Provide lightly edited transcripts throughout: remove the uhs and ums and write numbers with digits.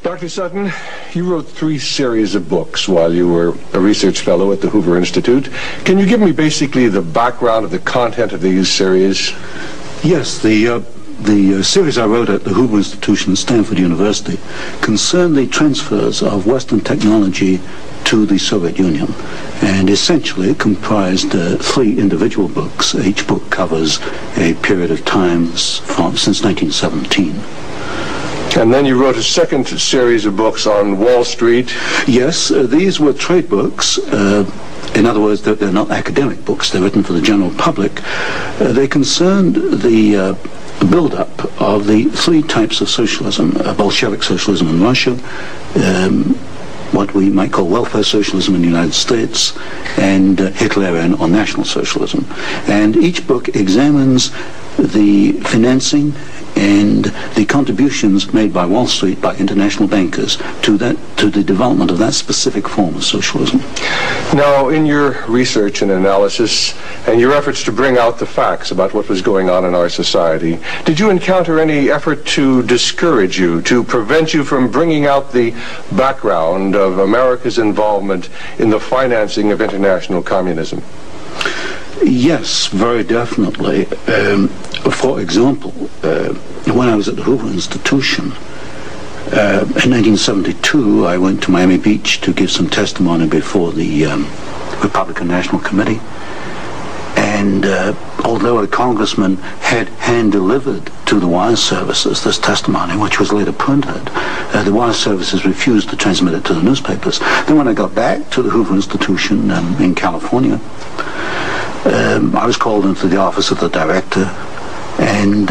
Dr. Sutton, you wrote 3 series of books while you were a research fellow at the Hoover Institute. Can you give me basically the background of the content of these series? Yes, the series I wrote at the Hoover Institution at Stanford University concerned the transfers of Western technology to the Soviet Union, and essentially it comprised 3 individual books. Each book covers a period of time since 1917. And then you wrote a second series of books on Wall Street. Yes, these were trade books. In other words, they're not academic books. They're written for the general public. They concerned the build-up of the 3 types of socialism: Bolshevik socialism in Russia, what we might call welfare socialism in the United States, and Hitlerian or National Socialism. And each book examines the financing and the contributions made by Wall Street, by international bankers, to the development of that specific form of socialism. Now, in your research and analysis, and your efforts to bring out the facts about what was going on in our society, did you encounter any effort to discourage you, to prevent you from bringing out the background of America's involvement in the financing of international communism? Yes, very definitely. For example, when I was at the Hoover Institution, in 1972, I went to Miami Beach to give some testimony before the Republican National Committee. And although a congressman had hand-delivered to the wire services this testimony, which was later printed, the wire services refused to transmit it to the newspapers. Then when I got back to the Hoover Institution in California, I was called into the office of the director, and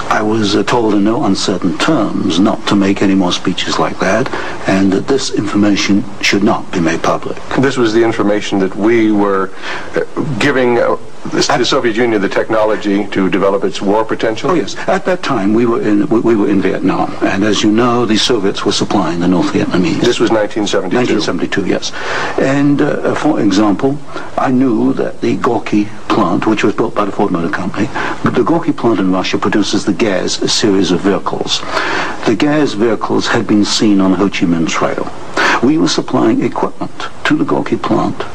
I was told in no uncertain terms not to make any more speeches like that, and that this information should not be made public. This was the information that we were giving the Soviet Union the technology to develop its war potential? Oh yes, at that time we were in Vietnam, and as you know, the Soviets were supplying the North Vietnamese. This was 1972? 1972, yes. And for example, I knew that the Gorky plant, which was built by the Ford Motor Company, the Gorky plant in Russia produces the Gaz series of vehicles. The Gaz vehicles had been seen on the Ho Chi Minh Trail. We were supplying equipment to the Gorky plant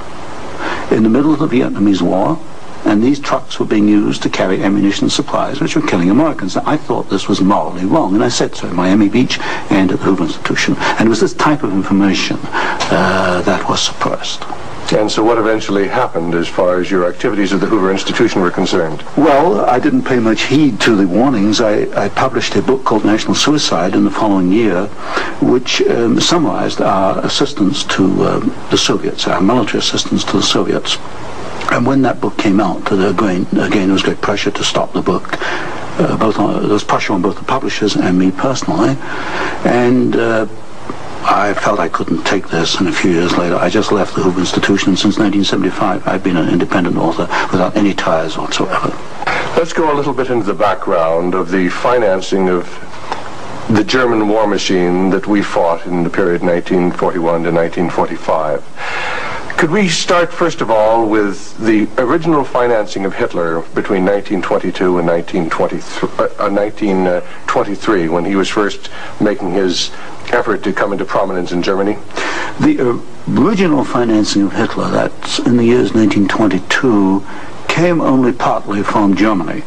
in the middle of the Vietnamese War, and these trucks were being used to carry ammunition supplies which were killing Americans. Now, I thought this was morally wrong, and I said so at Miami Beach and at the Hoover Institution. And it was this type of information that was suppressed. And so what eventually happened as far as your activities at the Hoover Institution were concerned? Well, I didn't pay much heed to the warnings. I published a book called National Suicide in the following year, which summarized our assistance to the Soviets, our military assistance to the Soviets. And when that book came out, again, there was great pressure to stop the book. There was pressure on both the publishers and me personally. And I felt I couldn't take this, and a few years later I just left the Hoover Institution, and since 1975 I've been an independent author without any ties whatsoever. Let's go a little bit into the background of the financing of the German war machine that we fought in the period 1941 to 1945. Could we start, first of all, with the original financing of Hitler between 1922 and 1923, when he was first making his effort to come into prominence in Germany? The original financing of Hitler, that's in the years 1922, came only partly from Germany.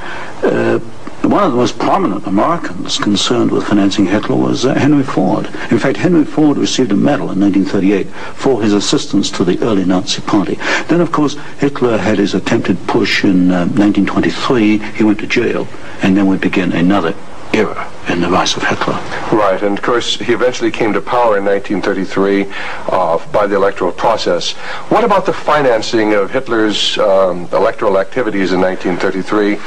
One of the most prominent Americans concerned with financing Hitler was Henry Ford. In fact, Henry Ford received a medal in 1938 for his assistance to the early Nazi Party. Then, of course, Hitler had his attempted push in 1923. He went to jail, and then we begin another era in the rise of Hitler. Right, and of course he eventually came to power in 1933 by the electoral process. What about the financing of Hitler's electoral activities in 1933?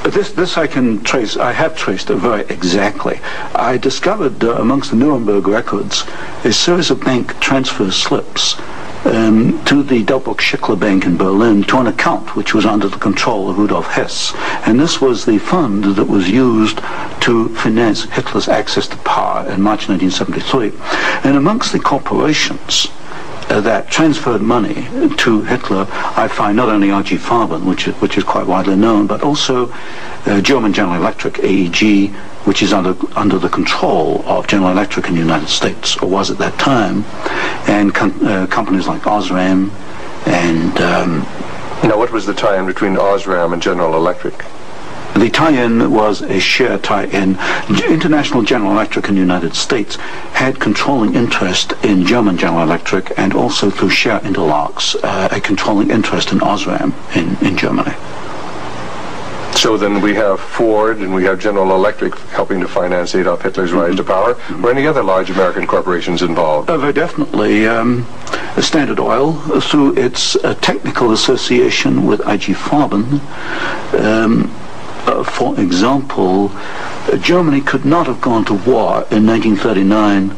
This I can trace. I have traced it very exactly. I discovered amongst the Nuremberg records a series of bank transfer slips to the Delbrück-Schickler Bank in Berlin to an account which was under the control of Rudolf Hess. And this was the fund that was used to finance Hitler's access to power in March 1973. And amongst the corporations that transferred money to Hitler, I find not only I.G. Farben, which is quite widely known, but also German General Electric, AEG, which is under the control of General Electric in the United States, or was at that time, and companies like Osram and... Now, what was the tie-in between Osram and General Electric? The tie-in was a share tie-in. International General Electric in the United States had controlling interest in German General Electric, and also through share interlocks, a controlling interest in Osram in Germany. So then we have Ford and we have General Electric helping to finance Adolf Hitler's rise to power. Were any other large American corporations involved? Very definitely. Standard Oil, through its technical association with I.G. Farben, for example, Germany could not have gone to war in 1939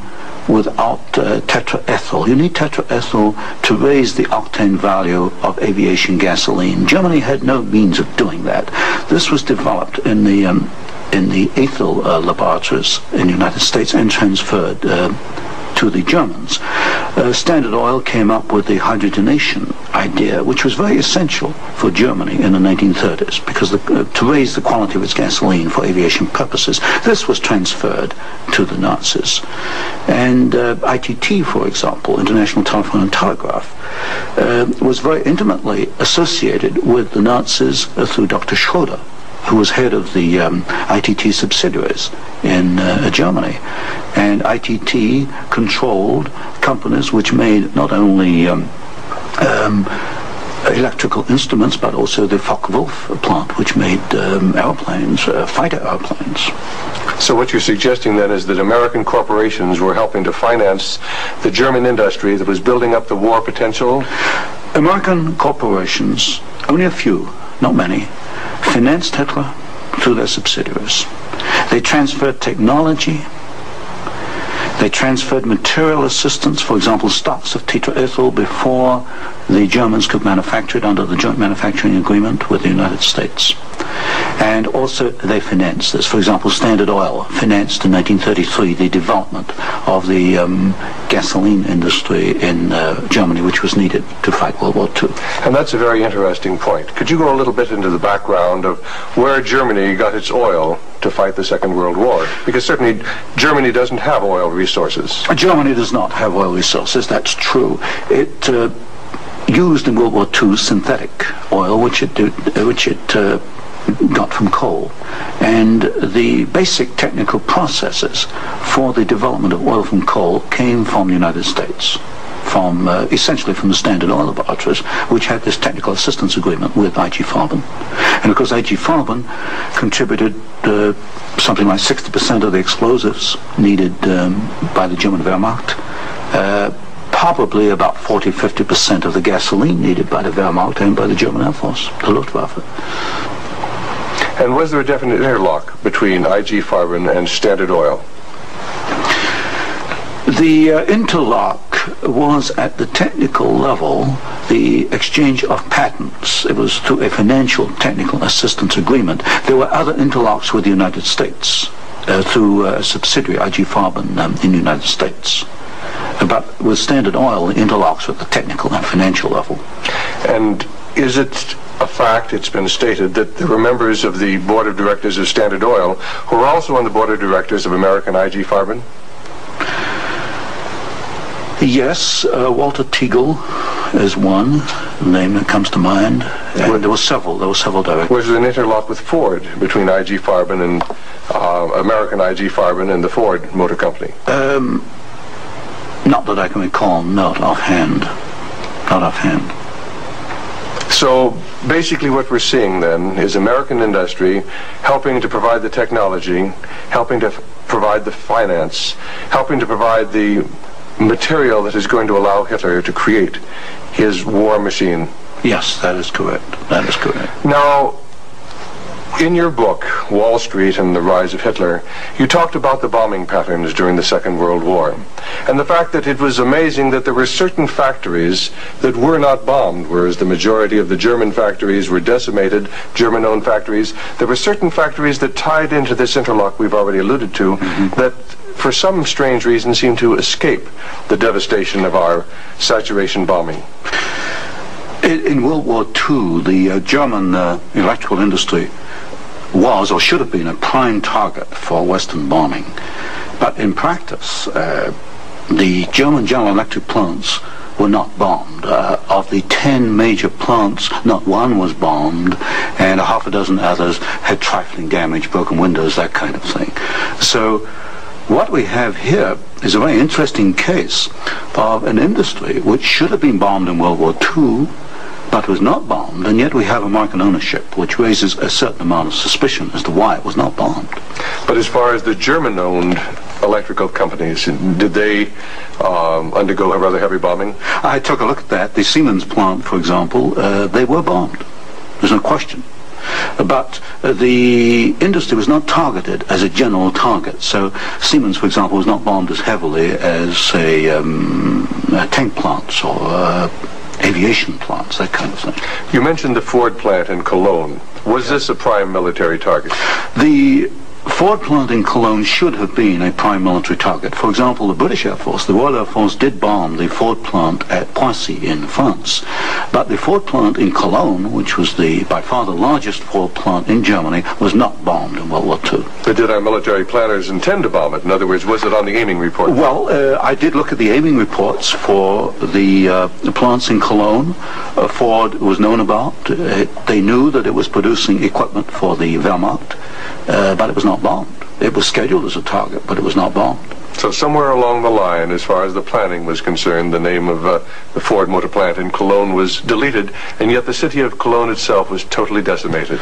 without tetraethyl. You need tetraethyl to raise the octane value of aviation gasoline. Germany had no means of doing that. This was developed in the ethyl laboratories in the United States and transferred to the Germans. Standard Oil came up with the hydrogenation idea, which was very essential for Germany in the 1930s, because to raise the quality of its gasoline for aviation purposes. This was transferred to the Nazis. And ITT, for example, International Telephone and Telegraph, was very intimately associated with the Nazis through Dr. Schroeder, who was head of the ITT subsidiaries in Germany. And ITT controlled companies which made not only electrical instruments, but also the Focke-Wulf plant, which made airplanes, fighter airplanes. So what you're suggesting then is that American corporations were helping to finance the German industry that was building up the war potential? American corporations, only a few, not many, financed Hitler through their subsidiaries. They transferred technology. They transferred material assistance, for example, stocks of tetraethyl before the Germans could manufacture it under the joint manufacturing agreement with the United States. And also they financed this. For example, Standard Oil financed in 1933 the development of the gasoline industry in Germany, which was needed to fight World War II. And that's a very interesting point. Could you go a little bit into the background of where Germany got its oil to fight the Second World War? Because certainly Germany doesn't have oil resources. Germany does not have oil resources, that's true. It used in World War II synthetic oil, which it got from coal. And the basic technical processes for the development of oil from coal came from the United States, from essentially from the Standard Oil laboratories, which had this technical assistance agreement with I.G. Farben. And of course I.G. Farben contributed something like 60% of the explosives needed by the German Wehrmacht, probably about 40-50% of the gasoline needed by the Wehrmacht and by the German Air Force, the Luftwaffe. And was there a definite interlock between I.G. Farben and Standard Oil? The interlock was at the technical level, the exchange of patents. It was through a financial technical assistance agreement. There were other interlocks with the United States through a subsidiary, I.G. Farben, in the United States. But with Standard Oil, the interlocks were at the technical and financial level. And is it a fact, it's been stated, that there were members of the board of directors of Standard Oil who were also on the board of directors of American I.G. Farben? Yes, Walter Teagle is one name that comes to mind. And there were several directors. Was there an interlock with Ford between I.G. Farben and American I.G. Farben and the Ford Motor Company? Not that I can recall, not offhand. Not offhand. So basically what we're seeing then is American industry helping to provide the technology, helping to provide the finance, helping to provide the material that is going to allow Hitler to create his war machine. Yes, that is correct. That is correct. Now, in your book, Wall Street and the Rise of Hitler, you talked about the bombing patterns during the Second World War, and the fact that it was amazing that there were certain factories that were not bombed, whereas the majority of the German factories were decimated, German-owned factories. There were certain factories that tied into this interlock we've already alluded to, that for some strange reason, seemed to escape the devastation of our saturation bombing. In World War II, the German electrical industry was, or should have been, a prime target for Western bombing. But in practice, the German General Electric plants were not bombed. Of the 10 major plants, not one was bombed, and a half a dozen others had trifling damage, broken windows, that kind of thing. So what we have here is a very interesting case of an industry which should have been bombed in World War II, but was not bombed, and yet we have American ownership, which raises a certain amount of suspicion as to why it was not bombed. But as far as the German-owned electrical companies, did they undergo a rather heavy bombing? I took a look at that. The Siemens plant, for example, they were bombed. There's no question. But the industry was not targeted as a general target. So Siemens, for example, was not bombed as heavily as, say, tank plants or aviation plants, that kind of thing. You mentioned the Ford plant in Cologne. Was this a prime military target? The Ford plant in Cologne should have been a prime military target. For example, the British Air Force, the Royal Air Force, did bomb the Ford plant at Poissy in France. But the Ford plant in Cologne, which was by far the largest Ford plant in Germany, was not bombed in World War II. But did our military planners intend to bomb it? In other words, was it on the aiming report? Well, I did look at the aiming reports for the plants in Cologne. Ford was known about. They knew that it was producing equipment for the Wehrmacht, but it was not bombed. It was scheduled as a target, but it was not bombed. So somewhere along the line, as far as the planning was concerned, the name of the Ford motor plant in Cologne was deleted, and yet the city of Cologne itself was totally decimated.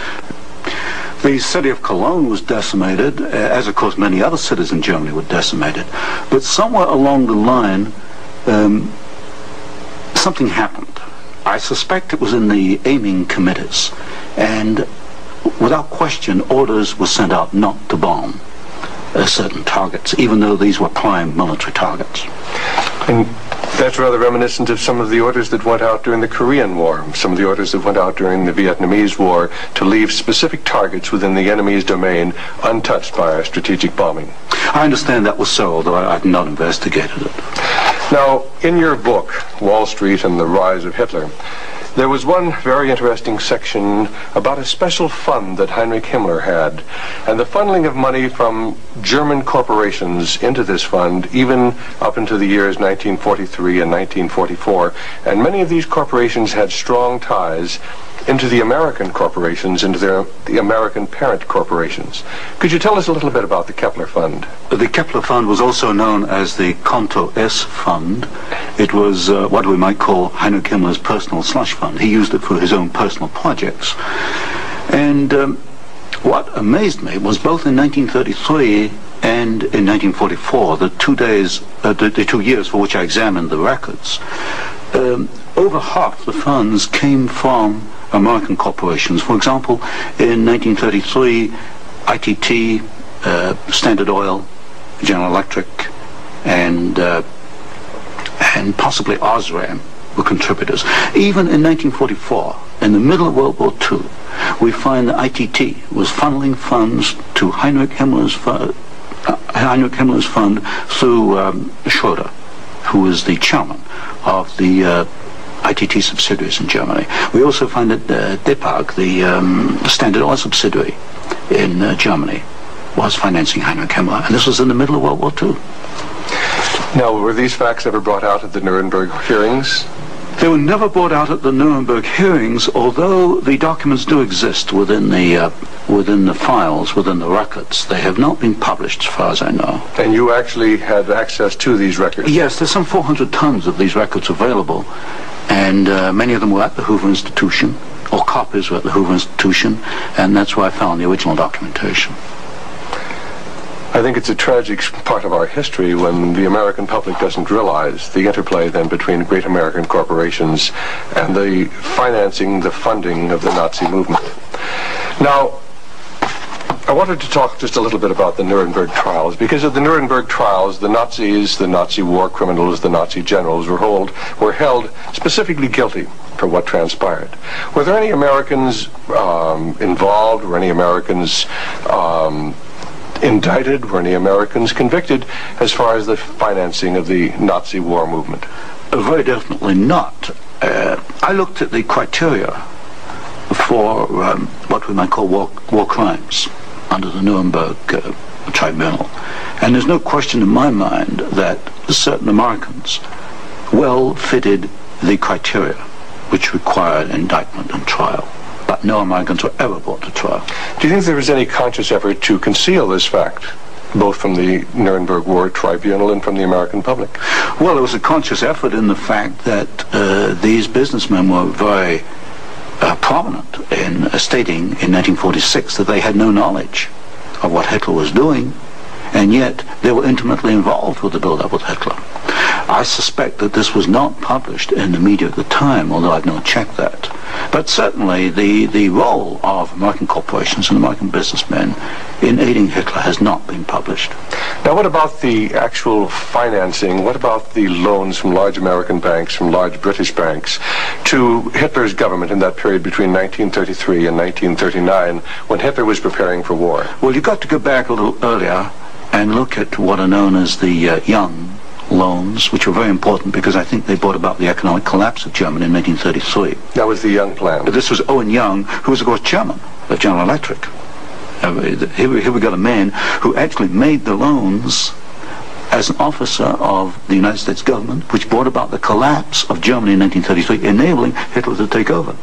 The city of Cologne was decimated, as of course many other cities in Germany were decimated. But somewhere along the line, something happened. I suspect it was in the aiming committees, and without question, orders were sent out not to bomb certain targets, even though these were prime military targets. And that's rather reminiscent of some of the orders that went out during the Korean War, some of the orders that went out during the Vietnamese War to leave specific targets within the enemy's domain untouched by our strategic bombing. I understand that was so, although I've not investigated it. Now, in your book, Wall Street and the Rise of Hitler, there was one very interesting section about a special fund that Heinrich Himmler had, and the funneling of money from German corporations into this fund, even up into the years 1943 and 1944. And many of these corporations had strong ties into the American corporations, into the American parent corporations. Could you tell us a little bit about the Kepler Fund? The Kepler Fund was also known as the Konto S Fund. It was what we might call Heinrich Himmler's personal slush fund. He used it for his own personal projects. And what amazed me was both in 1933 and in 1944, the 2 years for which I examined the records, over half the funds came from American corporations. For example, in 1933, ITT, Standard Oil, General Electric, and possibly Osram were contributors. Even in 1944, in the middle of World War II, we find that ITT was funneling funds to Heinrich Himmler's fund through Schroeder, who was the chairman of the ITT subsidiaries in Germany. We also find that DEPAG, the Standard Oil subsidiary in Germany, was financing Heinrich Himmler, and this was in the middle of World War II. Now, were these facts ever brought out at the Nuremberg hearings? They were never brought out at the Nuremberg hearings, although the documents do exist within the files, within the records. They have not been published, as far as I know. And you actually had access to these records? Yes, there's some 400 tons of these records available, and many of them were at the Hoover Institution, or copies were at the Hoover Institution, and that's where I found the original documentation. I think it's a tragic part of our history when the American public doesn't realize the interplay then between great American corporations and the financing, the funding of the Nazi movement. Now, I wanted to talk just a little bit about the Nuremberg trials, because at the Nuremberg trials, the Nazis, the Nazi war criminals, the Nazi generals were held specifically guilty for what transpired. Were there any Americans involved, or any Americans indicted? Were any Americans convicted as far as the financing of the Nazi war movement? Very definitely not. I looked at the criteria for what we might call war crimes under the Nuremberg Tribunal. And there's no question in my mind that certain Americans well fitted the criteria which required indictment and trial. But no Americans were ever brought to trial. Do you think there was any conscious effort to conceal this fact, both from the Nuremberg War Tribunal and from the American public? Well, there was a conscious effort in the fact that these businessmen were very prominent in stating in 1946 that they had no knowledge of what Hitler was doing, and yet they were intimately involved with the build-up with Hitler. I suspect that this was not published in the media at the time, although I've not checked that. But certainly the role of American corporations and American businessmen in aiding Hitler has not been published. Now, what about the actual financing? What about the loans from large American banks, from large British banks, to Hitler's government in that period between 1933 and 1939, when Hitler was preparing for war? Well, you've got to go back a little earlier and look at what are known as the young loans, which were very important because I think they brought about the economic collapse of Germany in 1933. That was the Young Plan. This was Owen Young, who was, of course, chairman of General Electric. Here we got a man who actually made the loans as an officer of the United States government, which brought about the collapse of Germany in 1933, enabling Hitler to take over.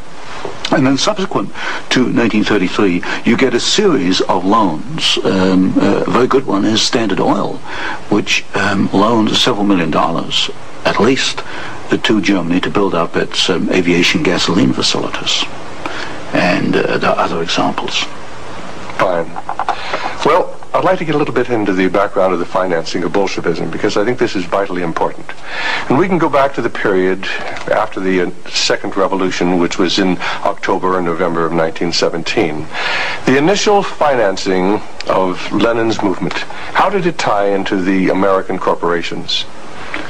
And then subsequent to 1933, you get a series of loans. A very good one is Standard Oil, which loaned several $1 million, at least, to Germany to build up its aviation gasoline facilities. And there are other examples. Fine. Well, I'd like to get a little bit into the background of the financing of Bolshevism, because I think this is vitally important. And we can go back to the period after the Second Revolution, which was in October and November of 1917. The initial financing of Lenin's movement, how did it tie into the American corporations?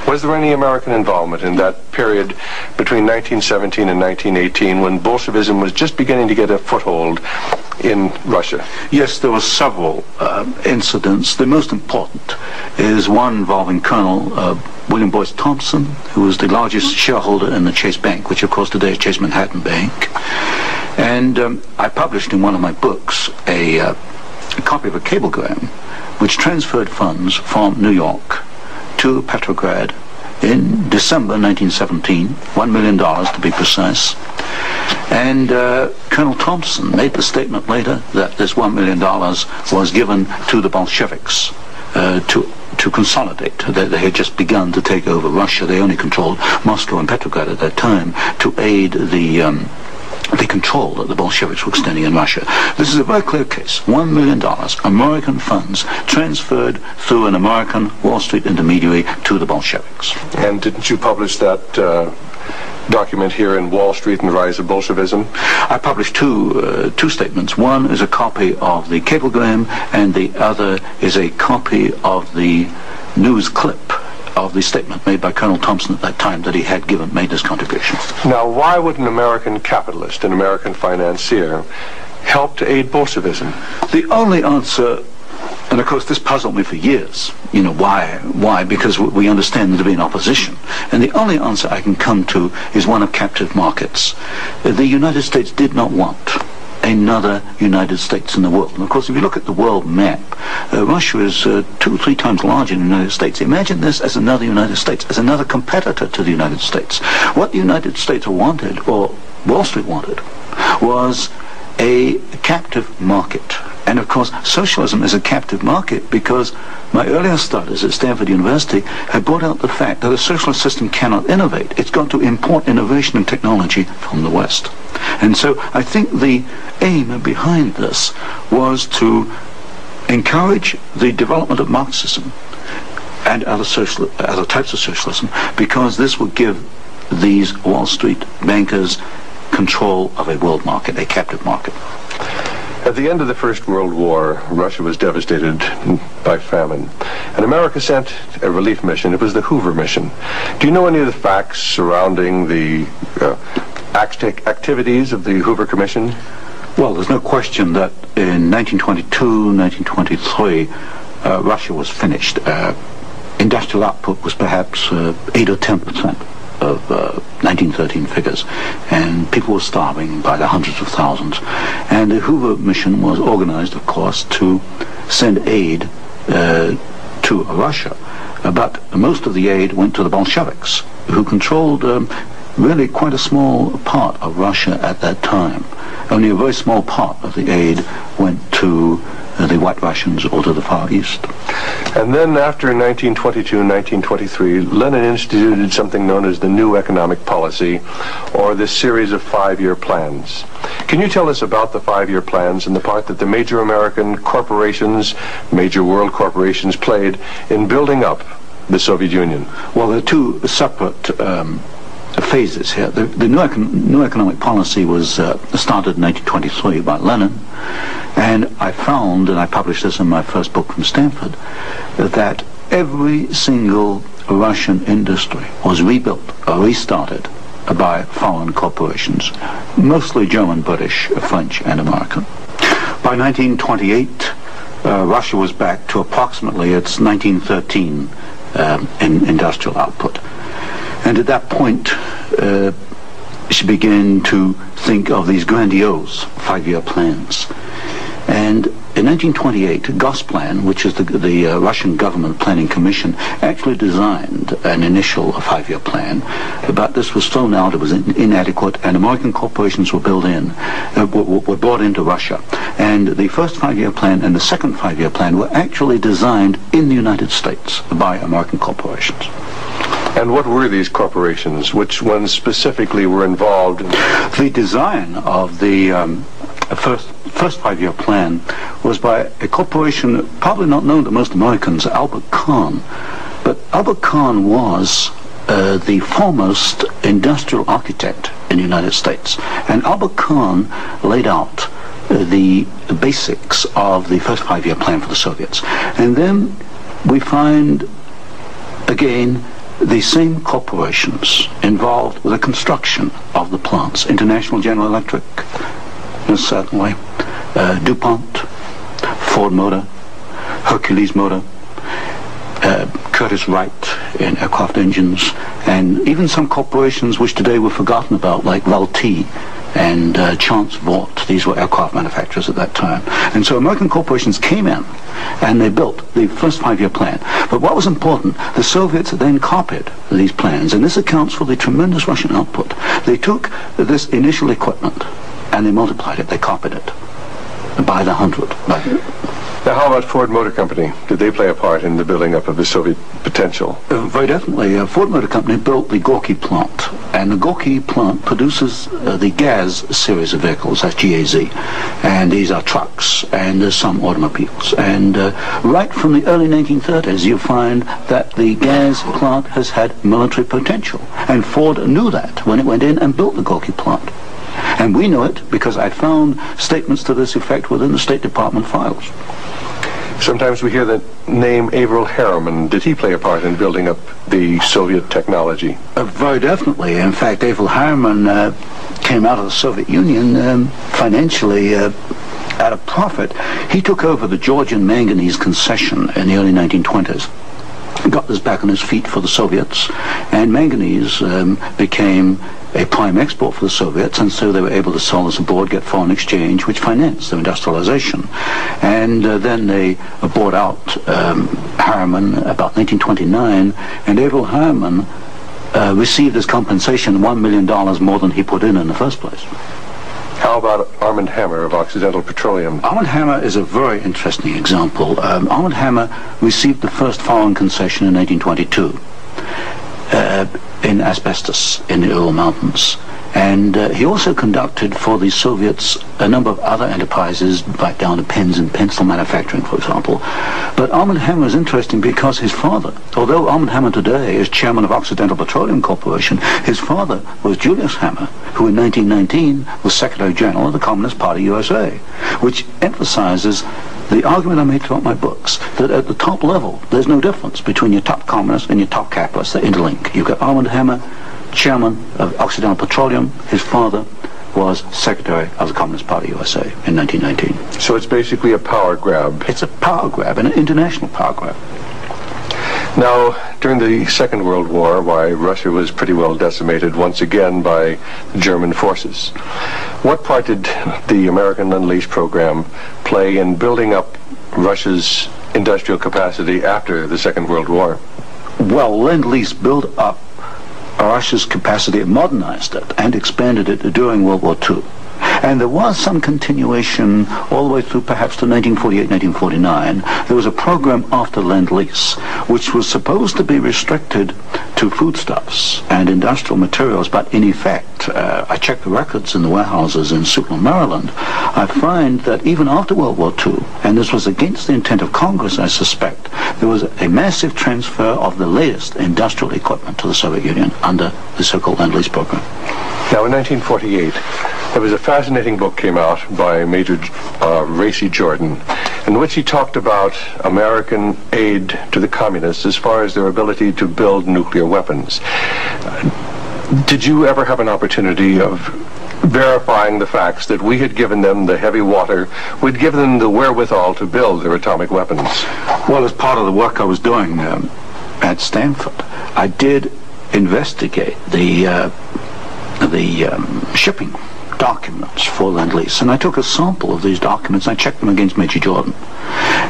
Was there any American involvement in that period between 1917 and 1918, when Bolshevism was just beginning to get a foothold in Russia? Yes, there were several incidents. The most important is one involving Colonel William Boyce Thompson, who was the largest shareholder in the Chase Bank, which of course today is Chase Manhattan Bank. And I published in one of my books a copy of a cablegram which transferred funds from New York to Petrograd in December 1917, $1 million to be precise. And Colonel Thompson made the statement later that this $1 million was given to the Bolsheviks to consolidate. They had just begun to take over Russia. They only controlled Moscow and Petrograd at that time, to aid the control that the Bolsheviks were extending in Russia. This is a very clear case. $1 million, American funds, transferred through an American Wall Street intermediary to the Bolsheviks. And didn't you publish that document here in Wall Street and the Rise of Bolshevism? I published two statements. One is a copy of the cablegram, and the other is a copy of the news clip of the statement made by Colonel Thompson at that time that he had made this contribution. Now, why would an American capitalist, an American financier, help to aid Bolshevism? The only answer, and of course this puzzled me for years, you know, why? Because we understand there to be an opposition. And the only answer I can come to is one of captive markets. The United States did not want another United States in the world. And of course, if you look at the world map, Russia is 2 or 3 times larger than the United States. Imagine this as another United States, as another competitor to the United States. What the United States wanted, or Wall Street wanted, was a captive market. And of course, socialism is a captive market because my earlier studies at Stanford University had brought out the fact that a socialist system cannot innovate. It's got to import innovation and technology from the West. And so I think the aim behind this was to encourage the development of Marxism and other types of socialism, because this would give these Wall Street bankers control of a world market, a captive market. At the end of the First World War, Russia was devastated by famine, and America sent a relief mission. It was the Hoover mission. Do you know any of the facts surrounding the activities of the Hoover Commission? Well, there's no question that in 1922, 1923, Russia was finished. Industrial output was perhaps 8 or 10% of 1913 figures, and people were starving by the hundreds of thousands. And the Hoover mission was organized, of course, to send aid to Russia. But most of the aid went to the Bolsheviks, who controlled really quite a small part of Russia at that time. Only a very small part of the aid went to the White Russians or to the Far East. And then after 1922 and 1923, Lenin instituted something known as the New Economic Policy, or this series of 5-year plans. Can you tell us about the 5-year plans and the part that the major American corporations, major world corporations, played in building up the Soviet Union? Well, there are two separate phases here. The new economic policy was started in 1923 by Lenin, and I found, and I published this in my first book from Stanford, that every single Russian industry was rebuilt or restarted by foreign corporations, mostly German, British, French, and American. By 1928, Russia was back to approximately its 1913 in industrial output. And at that point, she began to think of these grandiose 5-year plans. And in 1928, Gosplan, which is the Russian government planning commission, actually designed an initial 5-year plan, but this was thrown out. It was inadequate, and American corporations were brought into Russia. And the first 5-year plan and the second 5-year plan were actually designed in the United States by American corporations. And what were these corporations? Which ones specifically were involved? The design of the first 5-year plan was by a corporation probably not known to most Americans, Albert Kahn. But Albert Kahn was the foremost industrial architect in the United States. And Albert Kahn laid out the basics of the first 5-year plan for the Soviets. And then we find, again, the same corporations involved with the construction of the plants. International General Electric, certainly, DuPont, Ford Motor, Hercules Motor, Curtiss-Wright in aircraft engines, and even some corporations which today were forgotten about, like Valti and Chance Vought. These were aircraft manufacturers at that time. And so American corporations came in and they built the first 5-year plan. But what was important, the Soviets then copied these plans, and this accounts for the tremendous Russian output. They took this initial equipment and they multiplied it, they copied it by the 100. Now, how about Ford Motor Company? Did they play a part in the building up of the Soviet potential? Very definitely. Ford Motor Company built the Gorky plant, and the Gorky plant produces the GAZ series of vehicles, that's GAZ, and these are trucks and some automobiles. And right from the early 1930s, you find that the GAZ plant has had military potential, and Ford knew that when it went in and built the Gorky plant. And we know it because I found statements to this effect within the State Department files. Sometimes we hear the name Averell Harriman. Did he play a part in building up the Soviet technology? Very definitely. In fact, Averell Harriman came out of the Soviet Union financially at a profit. He took over the Georgian manganese concession in the early 1920s. Got this back on his feet for the Soviets, and manganese became a prime export for the Soviets, and so they were able to sell this abroad, get foreign exchange, which financed their industrialization. And then they bought out Harriman about 1929, and Averell Harriman received as compensation $1 million more than he put in the first place. How about Armand Hammer of Occidental Petroleum? Armand Hammer is a very interesting example. Armand Hammer received the first foreign concession in 1822 in asbestos in the Ural Mountains. And he also conducted for the Soviets a number of other enterprises, right down to pens and pencil manufacturing, for example. But Armand Hammer is interesting because his father, although Armand Hammer today is chairman of Occidental Petroleum Corporation, his father was Julius Hammer, who in 1919 was Secretary General of the Communist Party USA, which emphasizes the argument I made throughout my books, that at the top level, there's no difference between your top communists and your top capitalists. They interlink. You've got Armand Hammer, chairman of Occidental Petroleum, his father, was Secretary of the Communist Party USA in 1919. So it's basically a power grab. It's a power grab, an international power grab. Now, during the Second World War, why, Russia was pretty well decimated once again by German forces. What part did the American Lend-Lease program play in building up Russia's industrial capacity after the Second World War? Well, Lend-Lease built up Russia's capacity, modernized it, and expanded it during World War II. And there was some continuation all the way through perhaps to 1948, 1949. There was a program after Lend-Lease, which was supposed to be restricted to foodstuffs and industrial materials, but in effect, I checked the records in the warehouses in Sutton, Maryland, I find that even after World War II, and this was against the intent of Congress, I suspect, there was a massive transfer of the latest industrial equipment to the Soviet Union under the so-called Lend-Lease program. Now, in 1948, there was a fascinating book came out by Major Racy Jordan, in which he talked about American aid to the communists as far as their ability to build nuclear weapons. Did you ever have an opportunity of verifying the facts that we had given them the heavy water, we'd given them the wherewithal to build their atomic weapons? Well, as part of the work I was doing at Stanford, I did investigate the shipping documents for Lend-Lease, and I took a sample of these documents and I checked them against Major Jordan,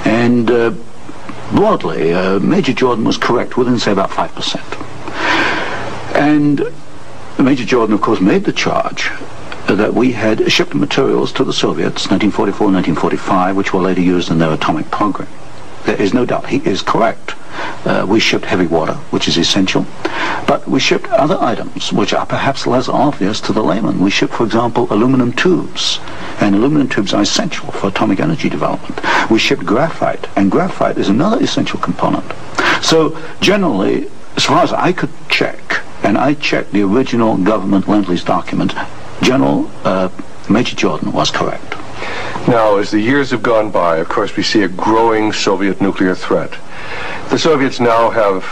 and broadly Major Jordan was correct within, say, about 5%. And Major Jordan, of course, made the charge that we had shipped materials to the Soviets 1944 and 1945 which were later used in their atomic program. There is no doubt he is correct. We shipped heavy water, which is essential, but we shipped other items which are perhaps less obvious to the layman. We shipped, for example, aluminum tubes, and aluminum tubes are essential for atomic energy development. We shipped graphite, and graphite is another essential component. So generally, as far as I could check, and I checked the original government Lend-Lease document, General Major Jordan was correct. Now, as the years have gone by, of course, we see a growing Soviet nuclear threat. The Soviets now have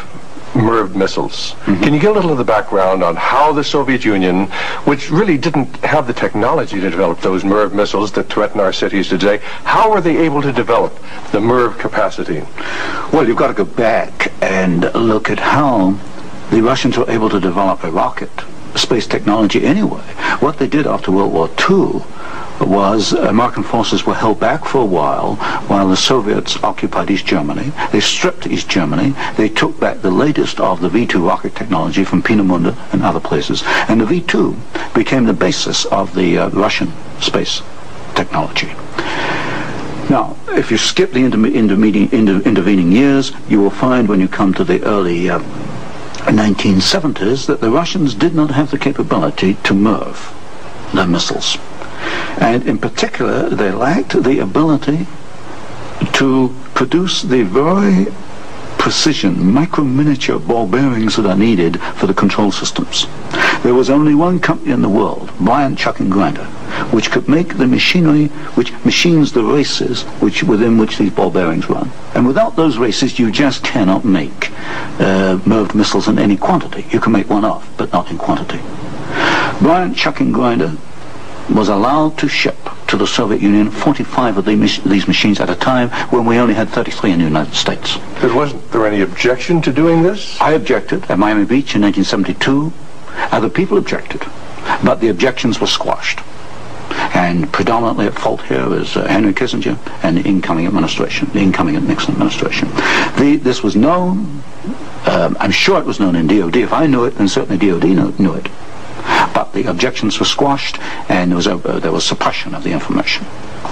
MIRV missiles. Mm-hmm. Can you get a little of the background on how the Soviet Union, which really didn't have the technology to develop those MIRV missiles that threaten our cities today, how were they able to develop the MIRV capacity? Well, you've got to go back and look at how the Russians were able to develop a rocket, space technology anyway. What they did after World War II was American forces were held back for a while the Soviets occupied East Germany. They stripped East Germany. They took back the latest of the V2 rocket technology from Peenemünde and other places, and the V2 became the basis of the Russian space technology. Now, if you skip the intervening years, you will find when you come to the early 1970s that the Russians did not have the capability to MIRV their missiles. And in particular, they lacked the ability to produce the very precision, micro-miniature ball bearings that are needed for the control systems. There was only one company in the world, Bryant, Chuck and Grinder, which could make the machinery which machines the races within which these ball bearings run. And without those races, you just cannot make MIRV missiles in any quantity. You can make one off, but not in quantity. Bryant, Chuck and Grinder was allowed to ship to the Soviet Union 45 of these machines at a time when we only had 33 in the United States. But wasn't there any objection to doing this? I objected at Miami Beach in 1972. Other people objected, but the objections were squashed. And predominantly at fault here is Henry Kissinger and the incoming administration, the incoming Nixon administration. This was known, I'm sure it was known in DOD. If I knew it, then certainly DOD knew it. But the objections were squashed, and there was suppression of the information.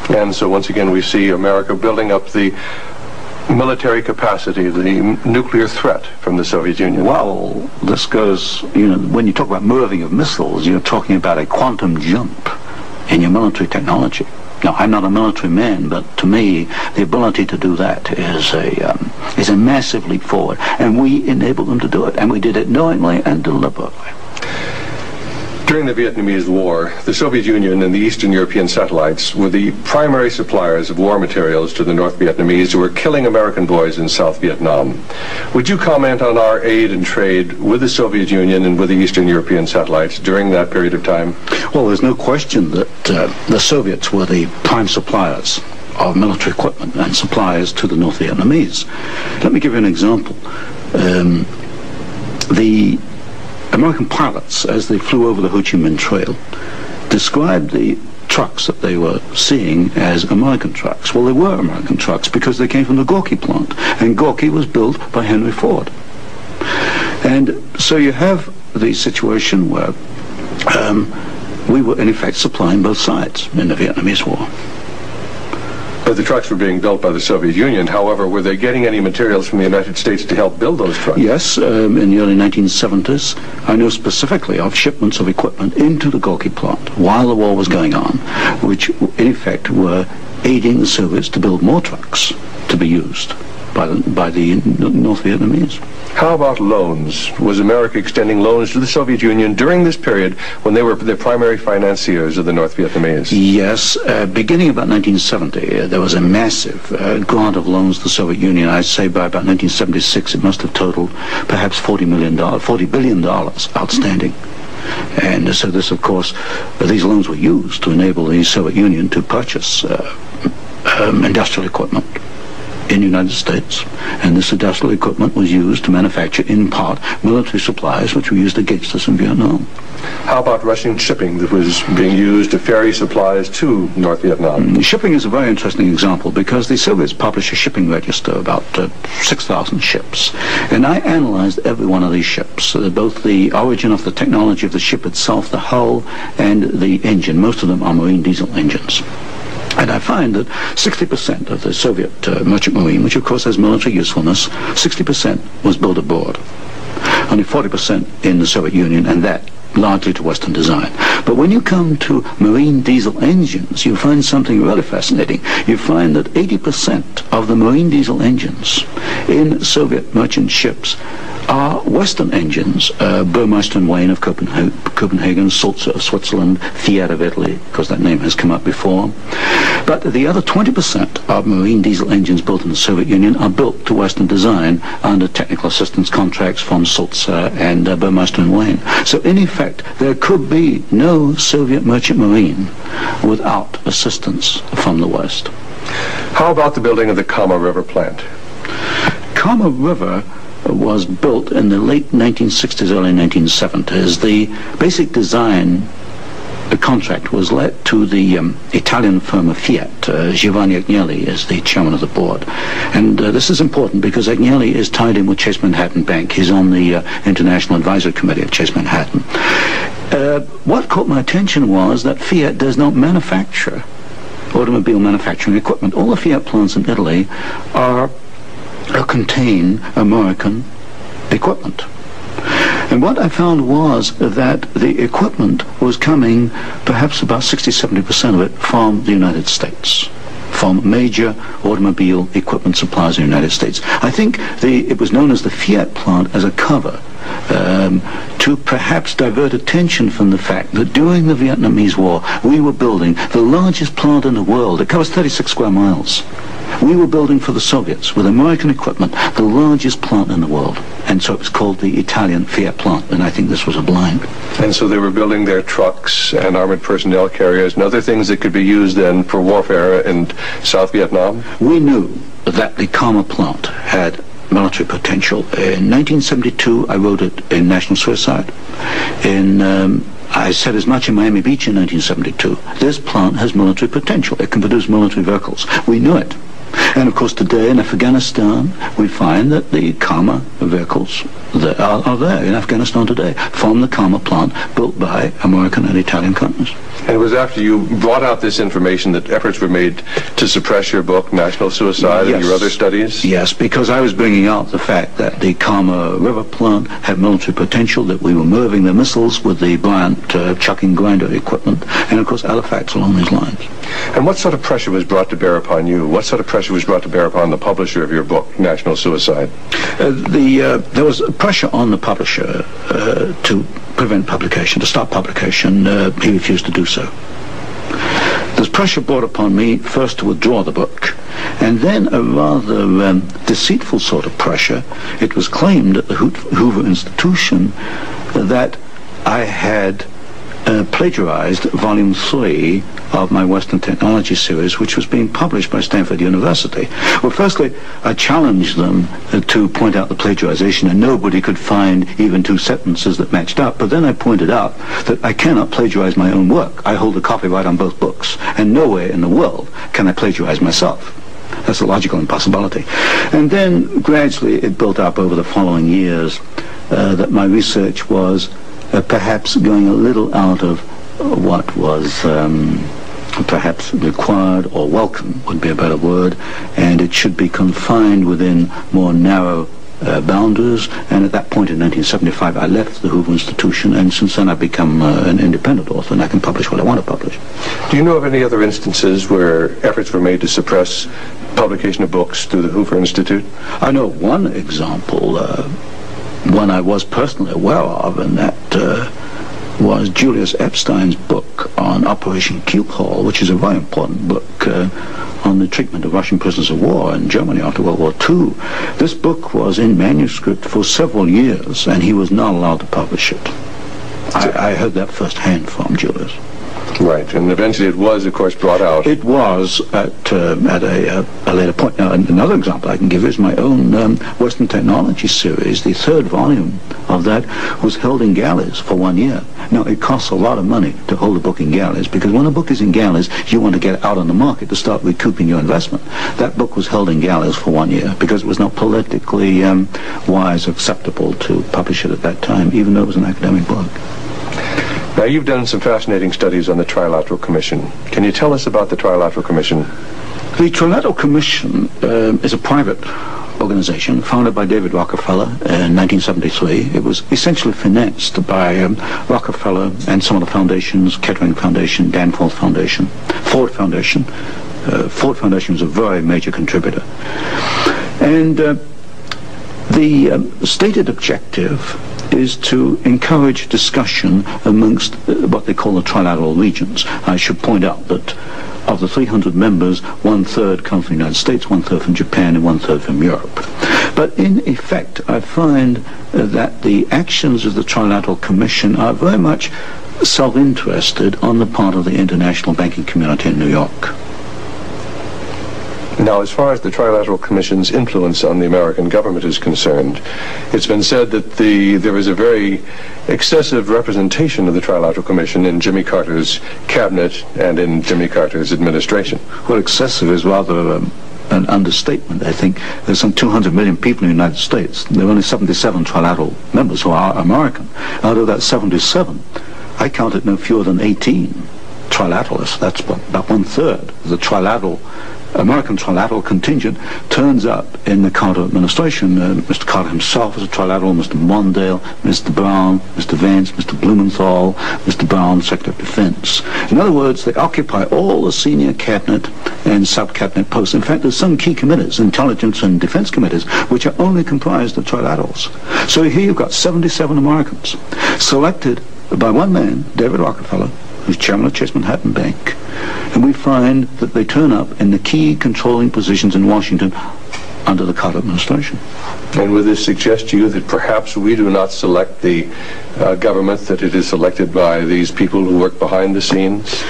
And so once again we see America building up the military capacity, the nuclear threat from the Soviet Union. Well, this goes, when you talk about MIRVing of missiles, you're talking about a quantum jump in your military technology. Now, I'm not a military man, but to me, the ability to do that is a massive leap forward, and we enabled them to do it, and we did it knowingly and deliberately. During the Vietnamese War, the Soviet Union and the Eastern European satellites were the primary suppliers of war materials to the North Vietnamese who were killing American boys in South Vietnam. Would you comment on our aid and trade with the Soviet Union and with the Eastern European satellites during that period of time? Well, there's no question that the Soviets were the prime suppliers of military equipment and suppliers to the North Vietnamese. Let me give you an example. The American pilots, as they flew over the Ho Chi Minh Trail, described the trucks that they were seeing as American trucks. Well, they were American trucks because they came from the Gorky plant, and Gorky was built by Henry Ford. And so you have the situation where we were in effect supplying both sides in the Vietnamese War. But the trucks were being built by the Soviet Union. However, were they getting any materials from the United States to help build those trucks? Yes, in the early 1970s, I know specifically of shipments of equipment into the Gorky plant while the war was going on, which in effect were aiding the Soviets to build more trucks to be used by the North Vietnamese. How about loans? Was America extending loans to the Soviet Union during this period when they were the primary financiers of the North Vietnamese? Yes, beginning about 1970, there was a massive grant of loans to the Soviet Union. I'd say by about 1976, it must have totaled perhaps $40 billion outstanding. And so this, of course, these loans were used to enable the Soviet Union to purchase industrial equipment in the United States, and this industrial equipment was used to manufacture, in part, military supplies which were used against us in Vietnam. How about Russian shipping that was being used to ferry supplies to North Vietnam? Shipping is a very interesting example because the Soviets published a shipping register about 6,000 ships, and I analyzed every one of these ships, both the origin of the technology of the ship itself, the hull, and the engine. Most of them are marine diesel engines. And I find that 60% of the Soviet merchant marine, which of course has military usefulness, 60% was built aboard. Only 40% in the Soviet Union, and that largely to Western design. But when you come to marine diesel engines, you find something really fascinating. You find that 80% of the marine diesel engines in Soviet merchant ships are Western engines, Burmeister and Wain of Copenhagen, Sulzer of Switzerland, Fiat of Italy, because that name has come up before. But the other 20% of marine diesel engines built in the Soviet Union are built to Western design under technical assistance contracts from Sulzer and Burmeister and Wain. So in effect, there could be no Soviet merchant marine without assistance from the West. How about the building of the Kama River plant? Kama River was built in the late 1960s, early 1970s. The basic design contract was let to the Italian firm of Fiat. Giovanni Agnelli is the chairman of the board. And this is important because Agnelli is tied in with Chase Manhattan Bank. He's on the International Advisory Committee of Chase Manhattan. What caught my attention was that Fiat does not manufacture automobile manufacturing equipment. All the Fiat plants in Italy contain American equipment. And what I found was that the equipment was coming, perhaps about 60-70% of it, from the United States, from major automobile equipment suppliers in the United States. I think it was known as the Fiat plant as a cover to perhaps divert attention from the fact that during the Vietnamese War we were building the largest plant in the world. It covers 36 square miles. We were building for the Soviets, with American equipment, the largest plant in the world. And so it was called the Italian Fiat plant, and I think this was a blind. And so they were building their trucks and armored personnel carriers and other things that could be used then for warfare in South Vietnam? We knew that the Kama plant had military potential. In 1972, I wrote it in National Suicide. I said as much in Miami Beach in 1972. This plant has military potential. It can produce military vehicles. We knew it. And of course today in Afghanistan we find that the Kama vehicles that are there in Afghanistan today from the Kama plant built by American and Italian companies. And it was after you brought out this information that efforts were made to suppress your book, National Suicide, Yes. and your other studies? Yes, because I was bringing out the fact that the Kama River plant had military potential, that we were moving the missiles with the Bryant chucking grinder equipment, and of course other facts along these lines. And what sort of pressure was brought to bear upon you? What sort of pressure pressure was brought to bear upon the publisher of your book, National Suicide? There was pressure on the publisher to prevent publication, to stop publication. He refused to do so. There's pressure brought upon me first to withdraw the book, and then a rather deceitful sort of pressure. It was claimed at the Hoover Institution that I had plagiarized volume 3 of my Western Technology series, which was being published by Stanford University. Well, firstly, I challenged them to point out the plagiarization, and nobody could find even 2 sentences that matched up. But then I pointed out that I cannot plagiarize my own work. I hold the copyright on both books, and nowhere in the world can I plagiarize myself. That's a logical impossibility. And then gradually it built up over the following years that my research was perhaps going a little out of what was perhaps required, or welcome would be a better word, and it should be confined within more narrow boundaries. And at that point in 1975 I left the Hoover Institution, and since then I've become an independent author, and I can publish what I want to publish. Do you know of any other instances where efforts were made to suppress publication of books through the Hoover Institute? I know one example, one I was personally aware of, and that was Julius Epstein's book on Operation Keelhaul, which is a very important book on the treatment of Russian prisoners of war in Germany after World War II. This book was in manuscript for several years, and he was not allowed to publish it. I heard that firsthand from Julius. Right, and eventually it was, of course, brought out. It was at a later point. Now, another example I can give is my own Western Technology series. The 3rd volume of that was held in galleys for 1 year. Now, it costs a lot of money to hold a book in galleys, because when a book is in galleys, you want to get it out on the market to start recouping your investment. That book was held in galleys for 1 year because it was not politically wise or acceptable to publish it at that time, even though it was an academic book. Now, you've done some fascinating studies on the Trilateral Commission. Can you tell us about the Trilateral Commission? The Trilateral Commission is a private organization founded by David Rockefeller in 1973. It was essentially financed by Rockefeller and some of the foundations, Kettering Foundation, Danforth Foundation, Ford Foundation. Ford Foundation was a very major contributor. And the stated objective is to encourage discussion amongst what they call the trilateral regions. I should point out that of the 300 members, 1/3 come from the United States, 1/3 from Japan, and 1/3 from Europe. But in effect, I find that the actions of the Trilateral Commission are very much self-interested on the part of the international banking community in New York. Now, as far as the Trilateral Commission's influence on the American government is concerned, it's been said that there is a very excessive representation of the Trilateral Commission in Jimmy Carter's cabinet and in Jimmy Carter's administration. Well, excessive is rather an understatement. I think there's some 200 million people in the United States. There are only 77 trilateral members who are American. Out of that 77, I counted no fewer than 18 trilateralists. That's about 1/3 of the American trilateral contingent turns up in the Carter administration. Mr. Carter himself was a trilateral, Mr. Mondale, Mr. Brown, Mr. Vance, Mr. Blumenthal, Mr. Brown, Secretary of Defense. In other words, they occupy all the senior cabinet and sub-cabinet posts. In fact, there's some key committees, intelligence and defense committees, which are only comprised of trilaterals. So here you've got 77 Americans selected by one man, David Rockefeller, who's chairman of Chase Manhattan Bank, and we find that they turn up in the key controlling positions in Washington under the Carter administration. And would this suggest to you that perhaps we do not select the government, that it is selected by these people who work behind the scenes?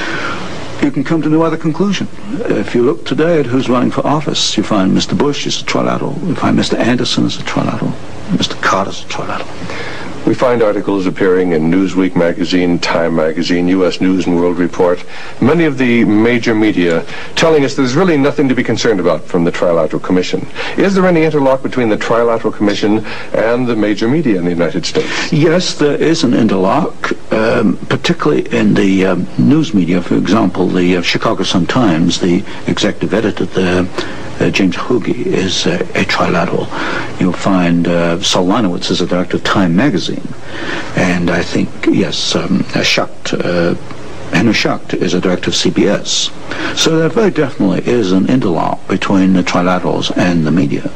You can come to no other conclusion. If you look today at who's running for office, you find Mr. Bush is a trilateral, you find Mr. Anderson is a trilateral, Mr. Carter's a trilateral. We find articles appearing in Newsweek magazine, Time magazine, U.S. News and World Report, many of the major media telling us there's really nothing to be concerned about from the Trilateral Commission. Is there any interlock between the Trilateral Commission and the major media in the United States? Yes, there is an interlock, particularly in the news media. For example, the Chicago Sun-Times, the executive editor there, James Hoogie, is a trilateral. You'll find Saul Leinowitz is the director of Time magazine, and I think, yes, Schucht Henry Schacht is a director of CBS. So there very definitely is an interlock between the trilaterals and the media.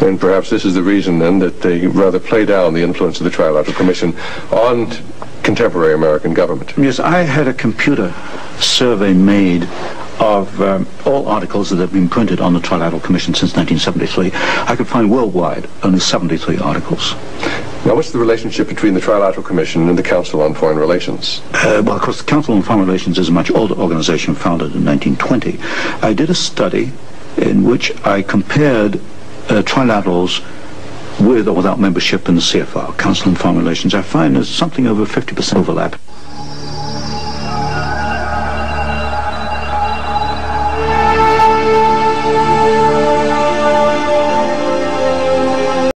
And perhaps this is the reason then that they rather play down the influence of the Trilateral Commission on contemporary American government. Yes, I had a computer survey made of all articles that have been printed on the Trilateral Commission since 1973. I could find worldwide only 73 articles. Now, what's the relationship between the Trilateral Commission and the Council on Foreign Relations? Well, of course, the Council on Foreign Relations is a much older organization founded in 1920. I did a study in which I compared trilaterals with or without membership in the CFR, Council on Foreign Relations. I find there's something over 50% overlap.